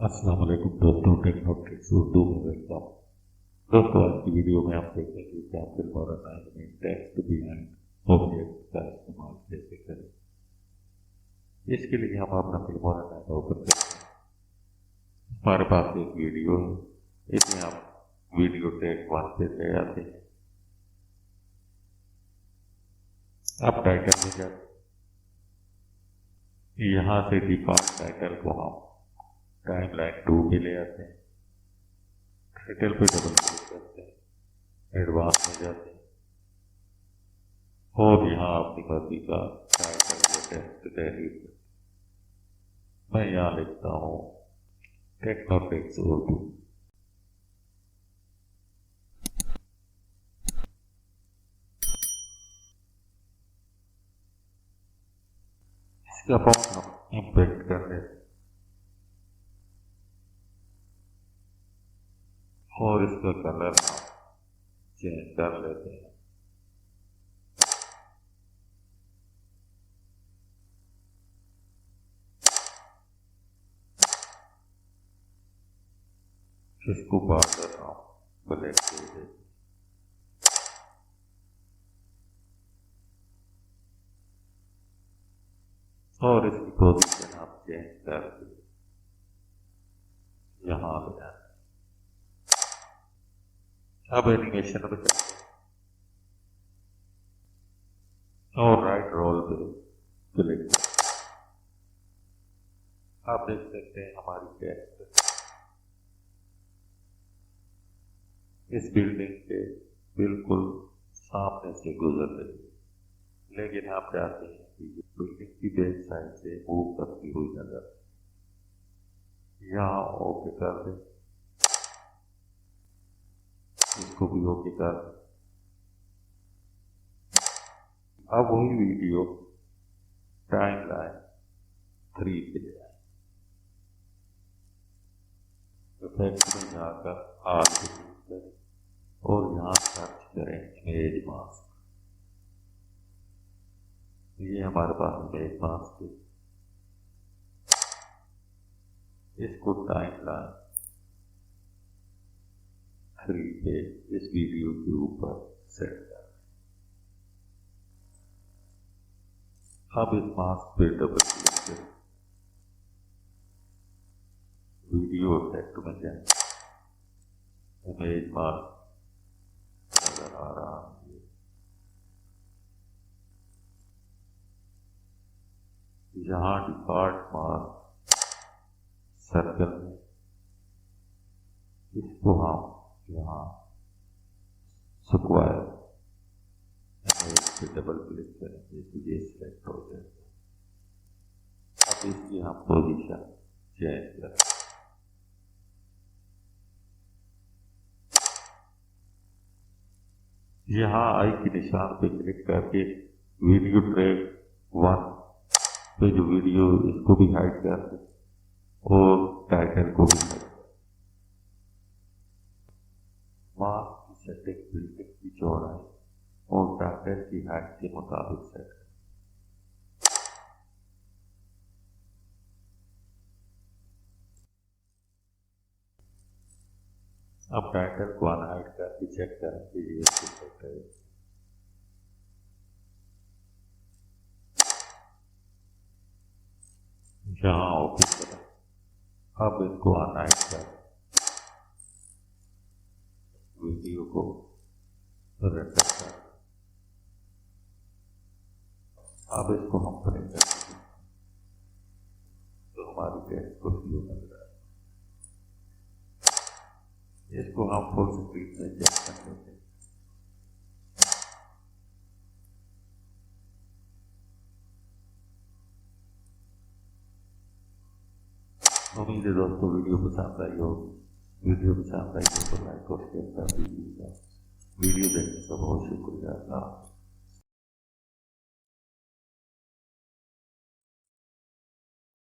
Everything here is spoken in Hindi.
अस्सलाम वालेकुम दोस्तों, टेक्नो उर्दू में वेलकम। दोस्तों, आज की वीडियो में आप देखेंगे कि आप फिल्मोरा में टेक्स्ट बिहाइंड ऑब्जेक्ट का इस्तेमाल कैसे करें। इसके लिए हम अपना फिल्मोरा ओपन करते हैं। हमारे पास एक वीडियो है, इसमें हम वीडियो टेक 1 पे ले आते हैं। अब टाइटल में जाते हैं, यहाँ से डिफॉल्ट टाइटल को हम टाइमलाइन 2 पे ले आते हैं। टाइटल पे डबल क्लिक करते हैं, एडवांस में जाते हैं और यहाँ अपनी मर्जी का टाइटल या टेक्स्ट तहरीर करते हैं। मैं यहाँ लिखता हूँ टेक्नो उर्दू। इसका फॉन्ट हम इम्पेक्ट कर लेते हैं और इसका कलर हम चेंज कर लेते हैं। इसको बॉर्डर हम ब्लैक दे देते हैं और इसकी पोजीशन आप चेंज करके यहाँ ले आते हैं। अब एनिमेशन पे चलते हैं और राइट रोल पे क्लिक करते हैं। आप देख सकते हैं हमारी टेक्स्ट इस बिल्डिंग के बिल्कुल सामने से गुजर रही है, लेकिन आप चाहते हैं कि बिल्डिंग की बैक साइड से मूव करती हुई नजर। यहाँ ओके कर दें, इसको भी ओके कर दें। अब वही वीडियो टाइमलाइन 3 पे जाए, इफेक्ट में जाकर आग करें और यहाँ सर्च करें इमेज मास्क। ये हमारे पास इमेज मास्क है। इसको टाइमलाइन 3 पे इस वीडियो के ऊपर सेट करें। अब इस मास्क पे डबल क्लिक करें, वीडियो इफेक्ट में जाए, इमेज मास्क नजर आ रहा है। यहाँ डिफॉल्ट मास्क सर्कल में, इसको हम यहाँ स्क्वायर इमेज पे डबल क्लिक करेंगे तो ये सिलेक्ट हो जाएगा। अब इसकी हम पोजीशन चेंज करें। यहाँ आई के निशान पे क्लिक करके वीडियो ट्रैक 1 पे जो वीडियो इसको भी हाइड कर दें और टाइटल को भी हाइड कर। मास्क की सेटिंग बिल्डिंग की चौड़ाई और टाइटल की हाइट के मुताबिक सेट करें। अब टाइटल को अनहाइड करके चेक करें कि ये सेट है। यहाँ ओके करें। अब इसको अनहाइड करें, वीडियो को रेंडर करें। अब इसको हम प्ले करेंगे तो हमारी टेक्स्ट को व्यू नजर आए। इसको हम फुल स्क्रीन में चेक कर लेते हैं। उम्मीद है दोस्तों वीडियो पसंद आई होगी। वीडियो पसंद आई तो लाइक और शेयर कर दीजिएगा। वीडियो देखने का बहुत शुक्रिया।